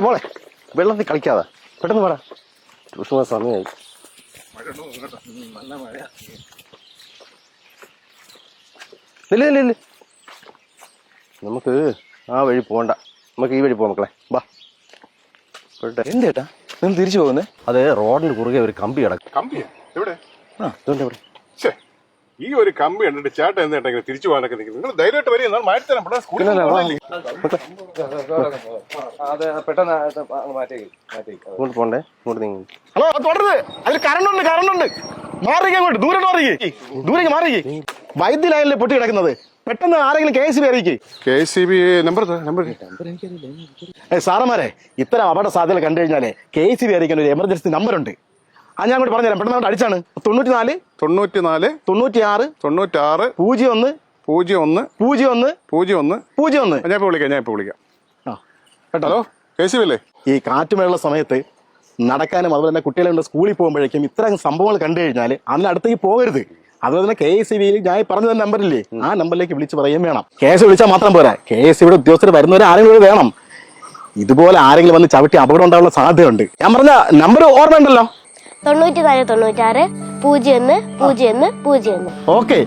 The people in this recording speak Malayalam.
മോളെ വെള്ളത്തിൽ കളിക്കാതെ പെട്ടെന്ന് പറ ട്യൂഷൻ സമയമായി. ഇല്ല നമുക്ക് ആ വഴി പോകണ്ട, നമുക്ക് ഈ വഴി പോവാം മക്കളെ. വാ. എന്തേട്ടാ നിങ്ങൾ തിരിച്ചു പോകുന്നേ? അത് റോഡിന് കുറുകെ ഒരു കമ്പി കിടക്കും. കമ്പിയാ എവിടെ? ഇതുകൊണ്ട് ഇവിടെ. ഈ ഒരു കമ്പി കണ്ടിട്ട് ചേട്ടൻ എന്താ തിരിച്ചു പോകാനൊക്കെ നിൽക്കുന്നത്? നിങ്ങൾ ധൈര്യമായിട്ട് വരിക, എന്നാൽ മാറ്റിത്തരാം. ഇങ്ങോട്ട് പോണ്ടേ, ഇങ്ങോട്ട് നീങ്ങി. ഹലോ തുടരുത്, അതിൽ കറണ്ടുണ്ട്. മാറിക്ക് അങ്ങോട്ട്, ദൂരേക്ക് മാറിക്ക്. വൈദ്യുതി ലൈനിലെ പൊട്ടി കിടക്കുന്നത്. പെട്ടെന്ന് ആരെങ്കിലും KSB അറിയിക്കേ. KSB നമ്പർ സാറന്മാരെ, ഇത്തരം അപകട സാധ്യത കണ്ടു കഴിഞ്ഞാലേ KSB അറിയിക്കാൻ ഒരു എമർജൻസി നമ്പർ ഉണ്ട്. അത് ഞാൻ അങ്ങോട്ട് പറഞ്ഞുതരാം. പെട്ടെന്ന് അടിച്ചാണ് 94 96 96 01 01 ഞാൻ ഇപ്പൊ വിളിക്കാം. ഹലോ, KSB അല്ലേ? ഈ കാറ്റുമഴയുള്ള സമയത്ത് നടക്കാനും അതുപോലെ തന്നെ കുട്ടികളെ സ്കൂളിൽ പോകുമ്പോഴേക്കും ഇത്തരം സംഭവങ്ങൾ കണ്ടു കഴിഞ്ഞാൽ അതിനടുത്തേക്ക് പോകരുത്. അതുപോലെ തന്നെ KSBയിൽ ഞാൻ പറഞ്ഞു തന്ന നമ്പറില്ലേ, ആ നമ്പറിലേക്ക് വിളിച്ച് പറയുകയും വേണം. കേസ് വിളിച്ചാൽ മാത്രം പോരാ, KSBയുടെ ഉദ്യോഗസ്ഥർ വരുന്നവരെ ആരെങ്കിലും വേണം. ഇതുപോലെ ആരെങ്കിലും വന്ന് ചവിട്ടി അപകടം ഉണ്ടാകാനുള്ള സാധ്യതയുണ്ട്. ഞാൻ പറഞ്ഞ നമ്പർ ഓർമ്മ ഉണ്ടല്ലോ, 94 96 01 01 01. ഓക്കെ.